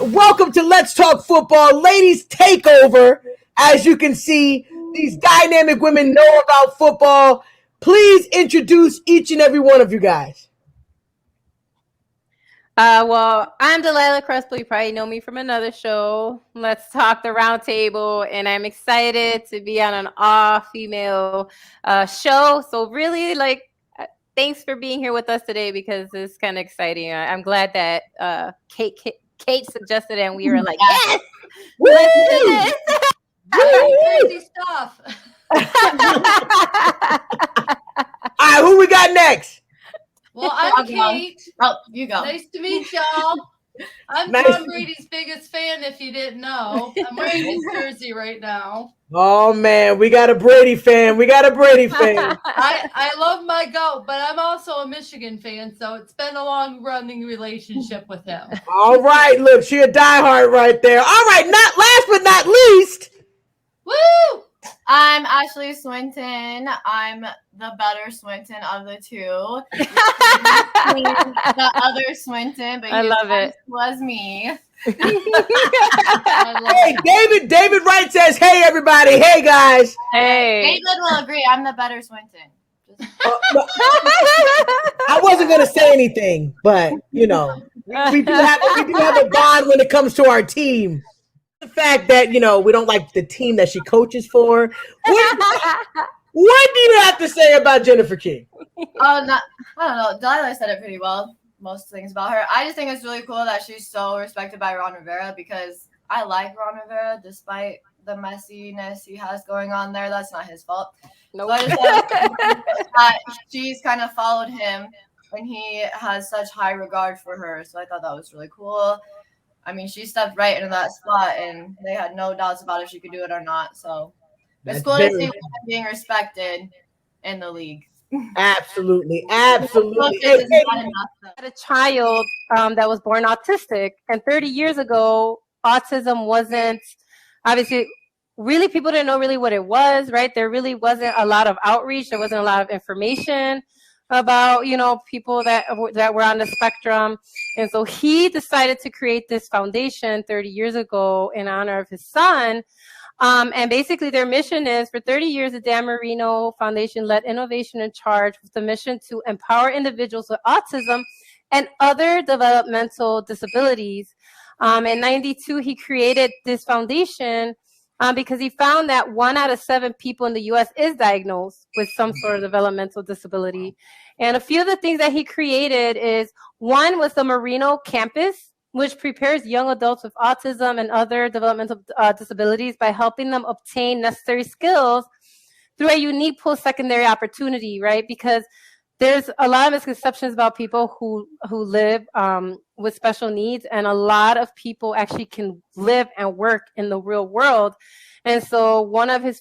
Welcome to Let's Talk Football, ladies takeover. As you can see, these dynamic women know about football. Please introduce each and every one of you guys. Well, I'm Delilah Crespo. You probably know me from another show, Let's Talk the Round Table, and I'm excited to be on an all-female show. So really, thanks for being here with us today because it's kind of exciting. I'm glad that Kate suggested it, and we were like, yes, let's do this. Crazy stuff. All right, who we got next? Well, I'm Kate. Oh, you go. Nice to meet y'all. I'm Nice. Tom Brady's biggest fan, if you didn't know. I'm wearing his jersey right now. Oh, man, we got a Brady fan. I love my GOAT, but I'm also a Michigan fan, so it's been a long-running relationship with him. All right, look, she a diehard right there. All right, not last but not least. Woo! I'm Ashley Swinton. I'm the better Swinton of the two. The other Swinton, but I love it. Was me. Hey, David Wright says, hey, everybody. Hey, guys. Hey. David will agree. I'm the better Swinton. No, I wasn't going to say anything, but, you know, we do have a bond when it comes to our team. The fact that, you know, we don't like the team that she coaches for. What do you have to say about Jennifer King? I don't know. Delilah said it pretty well. Most things about her. I just think it's really cool that she's so respected by Ron Rivera because I like Ron Rivera despite the messiness he has going on there. That's not his fault. Nope. So I just like that she's kind of followed him when he has such high regard for her. So I thought that was really cool. I mean, she stepped right into that spot, and they had no doubts about if she could do it or not. So it's cool to see women being respected in the league. Absolutely. I had a child that was born autistic, and 30 years ago, autism wasn't obviously really people didn't know really what it was, right? There really wasn't a lot of outreach. There wasn't a lot of information about, you know, people that were on the spectrum. And so he decided to create this foundation 30 years ago in honor of his son. And basically their mission is for 30 years, the Dan Marino Foundation led Innovation in Charge with the mission to empower individuals with autism and other developmental disabilities. In 92, he created this foundation because he found that 1 out of 7 people in the U.S. is diagnosed with some sort of developmental disability. And a few of the things that he created is, one was the Marino Campus, which prepares young adults with autism and other developmental disabilities by helping them obtain necessary skills through a unique post-secondary opportunity, right? Because there's a lot of misconceptions about people who live with special needs, and a lot of people actually can live and work in the real world. And so one of his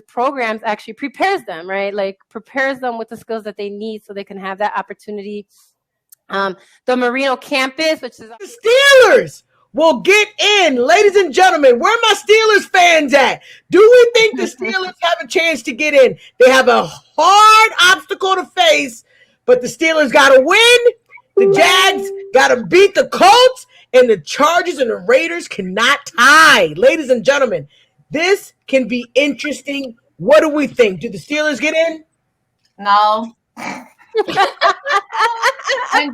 programs actually prepares them, right? Like prepares them with the skills that they need so they can have that opportunity. The Marino Campus, which is the Steelers will get in. Ladies and gentlemen, where are my Steelers fans at? Do we think the Steelers have a chance to get in? They have a hard obstacle to face, but the Steelers got to win. The Jags got to beat the Colts, and the Chargers and the Raiders cannot tie. Ladies and gentlemen, this can be interesting. What do we think? Do the Steelers get in? No. And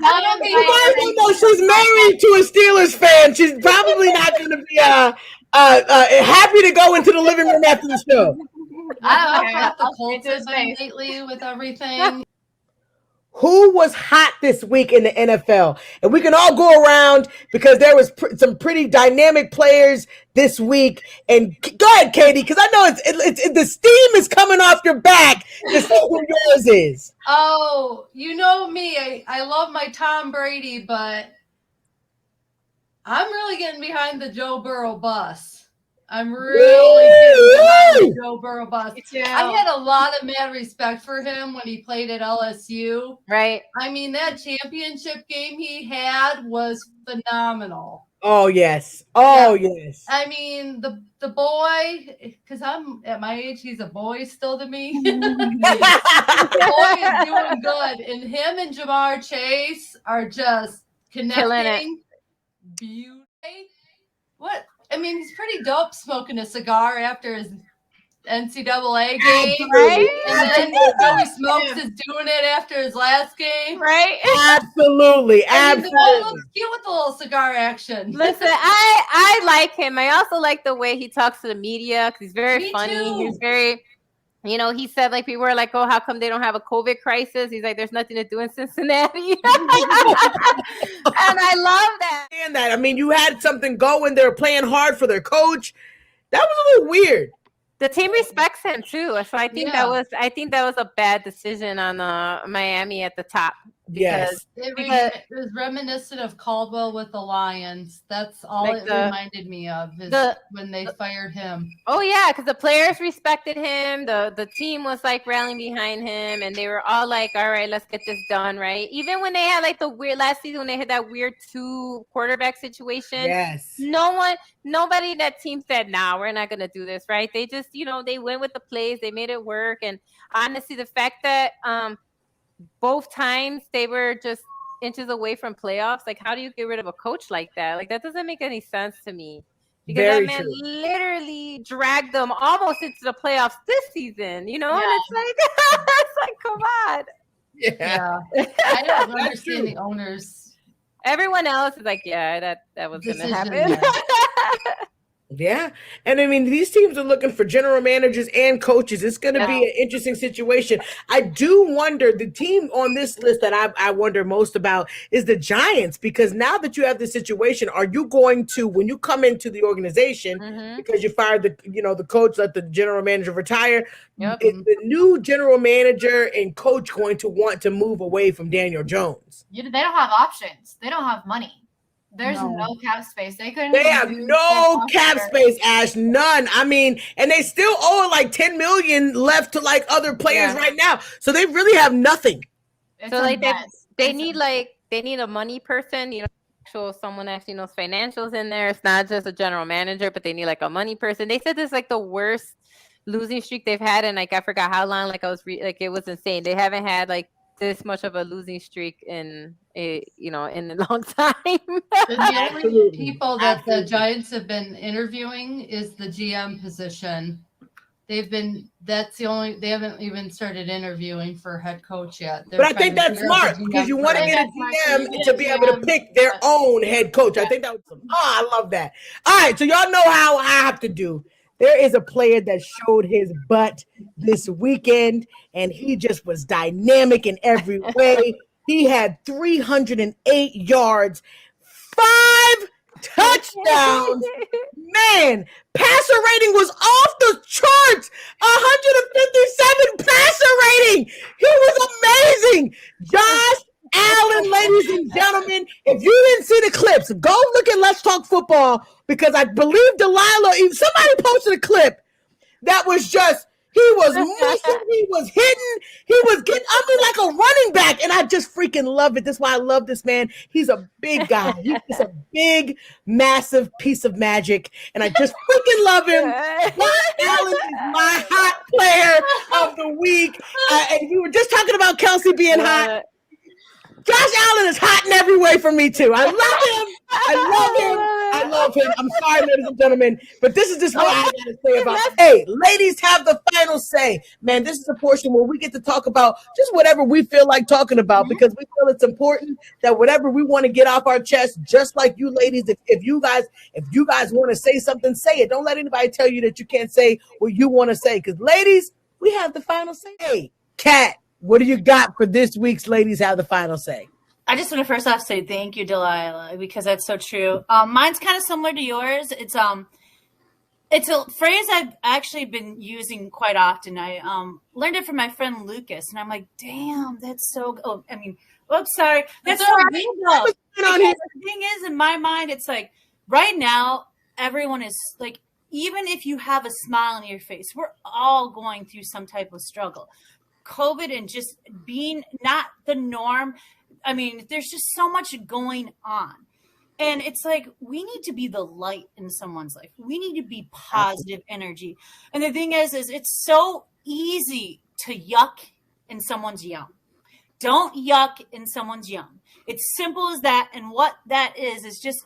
she's married to a Steelers fan. She's probably not going to be happy to go into the living room after the show. I don't know how the Colts have been lately with everything. Who was hot this week in the NFL? And we can all go around because there was some pretty dynamic players this week. And go ahead, Katie, because I know it's the steam is coming off your back to see who yours is. Oh, you know me. I love my Tom Brady, but I'm really getting behind the Joe Burrow bus. I'm really getting behind the Joe Burrow bus. I had a lot of mad respect for him when he played at LSU. Right. I mean, that championship game he had was phenomenal. Oh, yes. Oh, yes. I mean, the boy, because I'm at my age, he's a boy still to me. The boy is doing good. And him and Jamar Chase are just connecting. Beautiful. What? I mean, he's pretty dope smoking a cigar after his NCAA game. Right? And then Joey Smokes is doing it after his last game. Right? Absolutely. I mean, the boy Absolutely. looks cute with the little cigar action. Listen, I like him. I also like the way he talks to the media because he's very Me funny. too. He's very, you know, he said like people were like, oh, how come they don't have a COVID crisis? He's like, there's nothing to do in Cincinnati. And I love that. And that. I mean, you had something going. They were playing hard for their coach. That was a little weird. The team respects him too. So I think Yeah. that was a bad decision on Miami at the top. Yes. It was reminiscent of Caldwell with the Lions. That's all Like it reminded me of is when they fired him. Oh yeah, because the players respected him. The team was like rallying behind him, and they were all like, "All right, let's get this done." Right? Even when they had like the weird last season when they had that weird 2 quarterback situation. Yes. Nobody in that team said, "Nah, we're not gonna do this." Right? They just, they went with the plays, they made it work, and honestly, the fact that both times they were just inches away from playoffs. Like, how do you get rid of a coach like that? Like, that doesn't make any sense to me. Because Very that man true. literally dragged them almost into the playoffs this season, And Yeah. it's like, come on. Yeah. I don't That's understand true. the owners. Everyone else is like, yeah, that was going to Decision, happen. Yeah. And I mean, these teams are looking for general managers and coaches. It's going to be an interesting situation. I do wonder, the team on this list that I wonder most about is the Giants, because now that you have this situation, are you going to, when you come into the organization, because you fired the coach, let the general manager retire, Yep. is the new general manager and coach going to want to move away from Daniel Jones? They don't have options. They don't have money. There's No. no cap space. They couldn't. They even have do no their cap roster. space, Ash, none. I mean, and they still owe like $10 million left to like other players right now. So they really have nothing. It's So a like mess. they need a money person, someone actually knows financials in there. It's not just a general manager, but they need like a money person. They said this is like the worst losing streak they've had in like I forgot how long. Like it was insane. They haven't had like this much of a losing streak in a long time. The only Absolutely. people that the Giants have been interviewing is the GM position. They haven't even started interviewing for head coach yet. But I think that's smart because you want to get a GM to be able to pick their own head coach. I think that was I love that. All right, so y'all know how I have to do. There is a player that showed his butt this weekend, and he just was dynamic in every way. He had 308 yards, 5 touchdowns. Man, passer rating was off the charts. 157 passer rating. He was amazing. Josh Allen, ladies and gentlemen, if you didn't see the clips, go look at Let's Talk Football, because I believe Delilah, somebody posted a clip that was just, he was moving, he was hitting, he was getting like a running back, and I just freaking love it. That's why I love this man. He's a big guy. He's just a big, massive piece of magic, and I just freaking love him. Josh Allen is my hot player of the week. And we were just talking about Kelsey being hot. Josh Allen is hot in every way for me too. I love him. I love him. I'm sorry, ladies and gentlemen, but this is just what I gotta say about it. Hey, ladies have the final say. Man, this is a portion where we get to talk about just whatever we feel like talking about, because we feel it's important that whatever we want to get off our chest, just like you ladies, if you guys want to say something, say it. Don't let anybody tell you that you can't say what you want to say, because ladies, we have the final say. Hey, Kat, what do you got for this week's Ladies Have the Final Say? I just want to first off say thank you, Delilah, because that's so true. Mine's kind of similar to yours. It's a phrase I've actually been using quite often. I learned it from my friend Lucas, and I'm like, damn, that's so. Sorry, that's so big though. The thing is, in my mind, it's like right now, everyone is like, even if you have a smile on your face, we're all going through some type of struggle. COVID and just being not the norm. I mean, there's just so much going on. And it's like, we need to be the light in someone's life. We need to be positive energy. And the thing is it's so easy to yuck in someone's yum. Don't yuck in someone's yum. It's simple as that. And what that is just,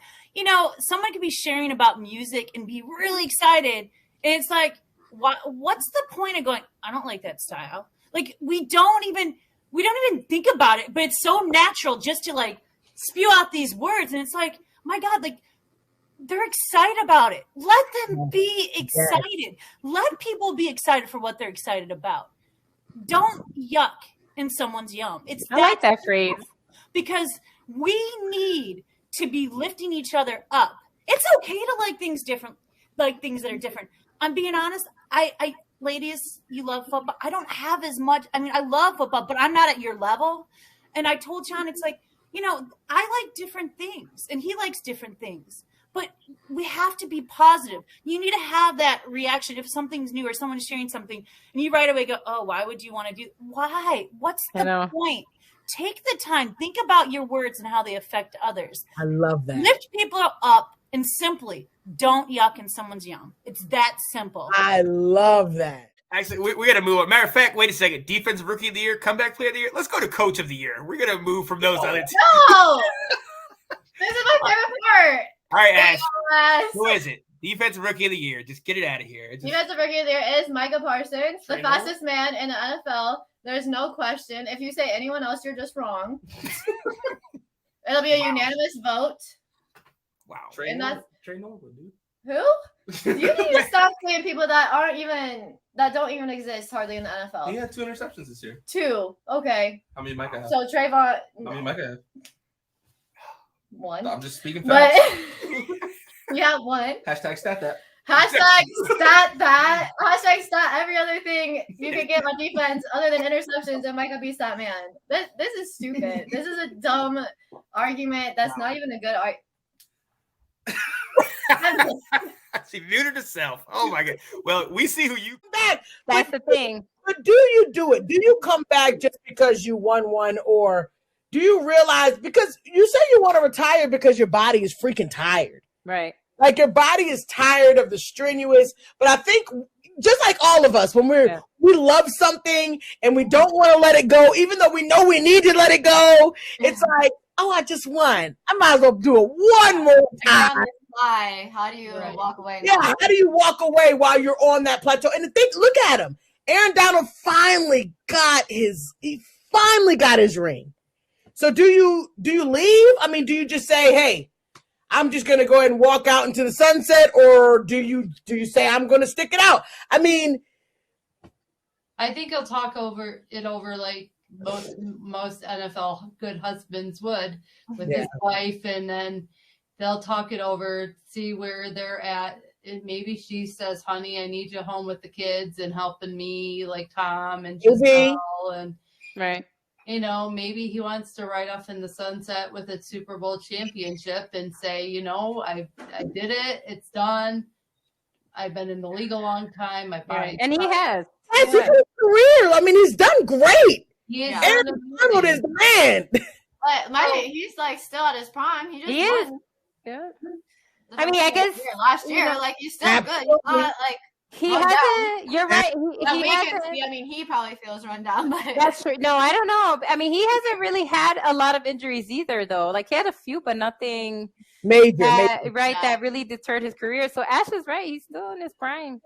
someone could be sharing about music and be really excited. And it's like, what's the point of going, I don't like that style? Like, we don't even think about it, but it's so natural just to like spew out these words. And it's like, my God, like, they're excited about it. Let them be excited. Let people be excited for what they're excited about. Don't yuck in someone's yum. I like that phrase. Because we need to be lifting each other up. It's okay to like things different, like things that are different. I'm being honest. I ladies, you love football. I don't have as much. I mean, I love football, but I'm not at your level. And I told John, it's like, I like different things and he likes different things. But we have to be positive. You need to have that reaction if something's new or someone's sharing something and you right away go, oh, why would you want to do? Why? What's the point? Take the time. Think about your words and how they affect others. I love that. Lift people up and simply don't yuck in someone's yum. It's that simple. I love that. Actually, we got to move on. Matter of fact, wait a second. Defensive Rookie of the Year, Comeback Player of the Year. Let's go to Coach of the Year. We're going to move from those other two. No! This is my favorite part. All right, Ash. Yes. Who is it? Defensive Rookie of the Year. Just get it out of here. Defensive Rookie of the Year is Micah Parsons, the fastest man in the NFL. There's no question. If you say anyone else, you're just wrong. It'll be a unanimous vote. Wow. And that's Trey Norwood, dude. who? You need to stop saying people that don't even exist hardly in the NFL. He had 2 interceptions this year. 2. Okay. How many Micah have? So Trayvon. How many Micah have? 1. I'm just speaking But facts. you have 1. Hashtag stat that. Hashtag stat that. Hashtag stat every other thing you can get on defense other than interceptions and Micah be stat man. This is stupid. This is a dumb argument. That's not even a good argument. She muted herself. Oh, my God. Well, we see who you Back. That's the thing. But do you do it? Do you come back just because you won one, or do you realize, because you say you want to retire because your body is freaking tired? Right. Like your body is tired of the strenuous, but I think just like all of us, when we love something and we don't want to let it go, even though we know we need to let it go, it's like, oh, I just won. I might as well do it one more time. Why? How do you walk away? Yeah, how do you walk away while you're on that plateau? And look at him. Aaron Donald finally got his ring. So do you leave? I mean, do you just say, hey, I'm just going to go ahead and walk out into the sunset, or do you say I'm going to stick it out? I mean, I think he'll talk over like most NFL good husbands would with his wife, and then they'll talk it over, see where they're at. And maybe she says, honey, I need you home with the kids and helping me, like Tom and Giselle, and right. Maybe he wants to ride off in the sunset with a Super Bowl championship and say, I did it. It's done. I've been in the league a long time. My body, and he has. That's his career. I mean, he's done great. Aaron Donald is the man. But he's like still at his prime. He is. Yeah. I mean, I guess last year, like he's still good. He's not like he hasn't. You're right. He hasn't. I mean, he probably feels run down, but that's true. No, I don't know. I mean, he hasn't really had a lot of injuries either, though. Like he had a few, but nothing major. Right, that really deterred his career. So Ash is right. He's still in his prime.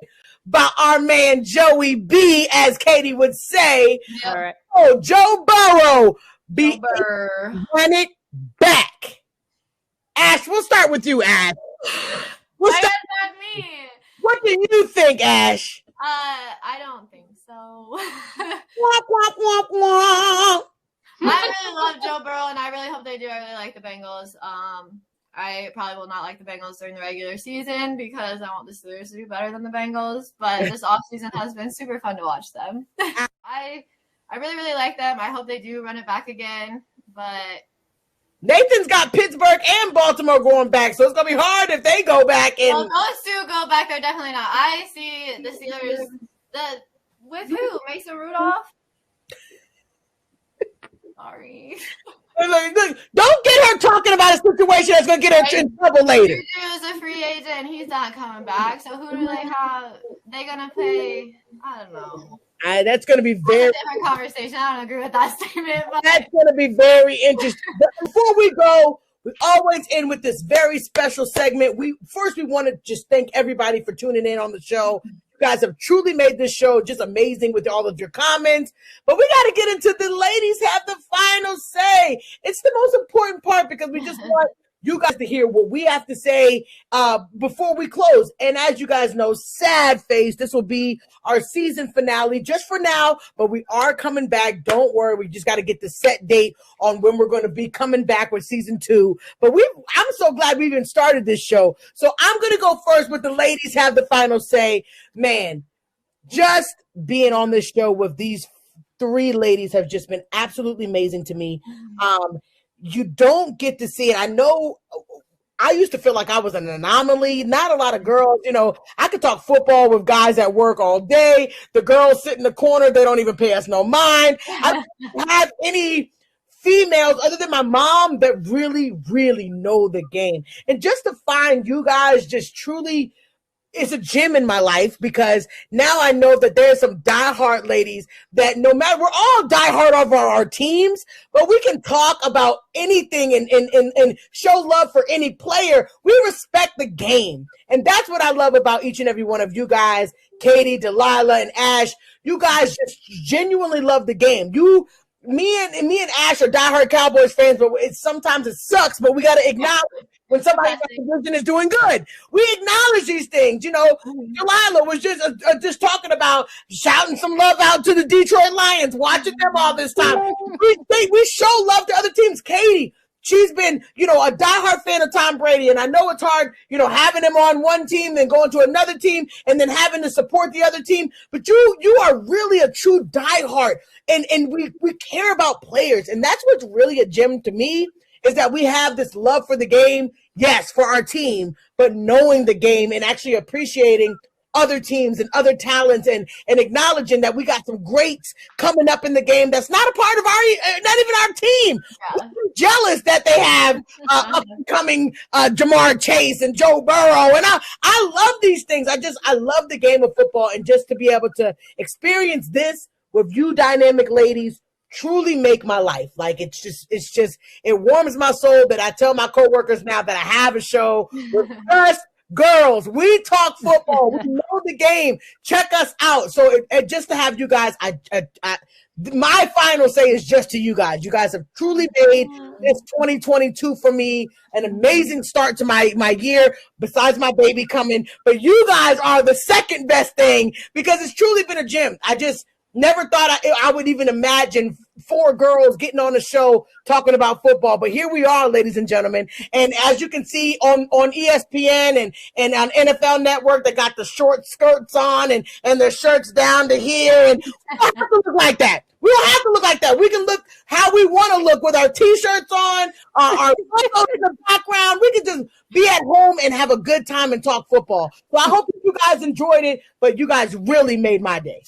By our man Joey B, as Katie would say. Yep. All right. Oh, Joe Burrow, run it back. Ash, we'll start with you, Ash. Why is that me? What do you think, Ash? I don't think so. Womp, womp, womp, womp. I really love Joe Burrow, and I really hope they do. I really like the Bengals. I probably will not like the Bengals during the regular season because I want the Steelers to be better than the Bengals. But this offseason has been super fun to watch them. I really, really like them. I hope they do run it back again. But Nathan's got Pittsburgh and Baltimore going back, so it's going to be hard if they go back. And those two go back. They're definitely not. I see the Steelers. With who? Mason Rudolph? Sorry. Look, don't get her talking about a situation that's going to get her in trouble later. Juju's a free agent. He's not coming back. So who do they have? They going to pay? I don't know. That's going to be very different conversation. I don't agree with that statement. But that's going to be very interesting. But before we go, We always end with this very special segment. We want to just thank everybody for tuning in on the show. You guys have truly made this show just amazing with all of your comments. But we got to get into the ladies have the final say. It's the most important part because we just want you guys to hear what we have to say before we close. And as you guys know, sad face, this will be our season finale just for now, but we are coming back. Don't worry. We just got to get the set date on when we're going to be coming back with season 2. But I'm so glad we even started this show. So I'm going to go first with the ladies have the final say. Man, just being on this show with these 3 ladies have just been absolutely amazing to me. You don't get to see it. I know I used to feel like I was an anomaly. Not a lot of girls, I could talk football with guys at work all day. The girls sit in the corner. They don't even pay us no mind. I don't have any females other than my mom that really, really know the game. And just to find you guys just truly it's a gem in my life because now I know that there's some diehard ladies that no matter, we're all diehard of our teams, but we can talk about anything and show love for any player. We respect the game. And that's what I love about each and every one of you guys, Katie, Delilah, and Ash. You guys just genuinely love the game. Me and Ash are diehard Cowboys fans, but sometimes it sucks, but we got to acknowledge when somebody's division is doing good. We acknowledge these things. Delilah was just talking about shouting some love out to the Detroit Lions, watching them all this time. We show love to other teams. Katie, she's been, a diehard fan of Tom Brady, and I know it's hard, having him on one team, then going to another team, and then having to support the other team. But you are really a true diehard, and we care about players, and that's what's really a gem to me. Is that we have this love for the game, yes, for our team, but knowing the game and actually appreciating other teams and other talents and acknowledging that we got some greats coming up in the game that's not a part of not even our team. Yeah. We're jealous that they have upcoming Jamar Chase and Joe Burrow. And I love these things. I love the game of football, and just to be able to experience this with you dynamic ladies truly make my life. Like it's just it warms my soul that I tell my coworkers now that I have a show with us girls. We talk football. We know the game. Check us out. So just to have you guys, my final say is just to you guys. You guys have truly made this 2022 for me an amazing start to my year, besides my baby coming. But you guys are the second best thing because it's truly been a gem. I just never thought I would even imagine 4 girls getting on the show talking about football. But here we are, ladies and gentlemen. And as you can see on ESPN and on NFL Network, they got the short skirts on and their shirts down to here. And we don't have to look like that. We don't have to look like that. We can look how we want to look with our T-shirts on, our photos in the background. We can just be at home and have a good time and talk football. So I hope you guys enjoyed it, but you guys really made my day.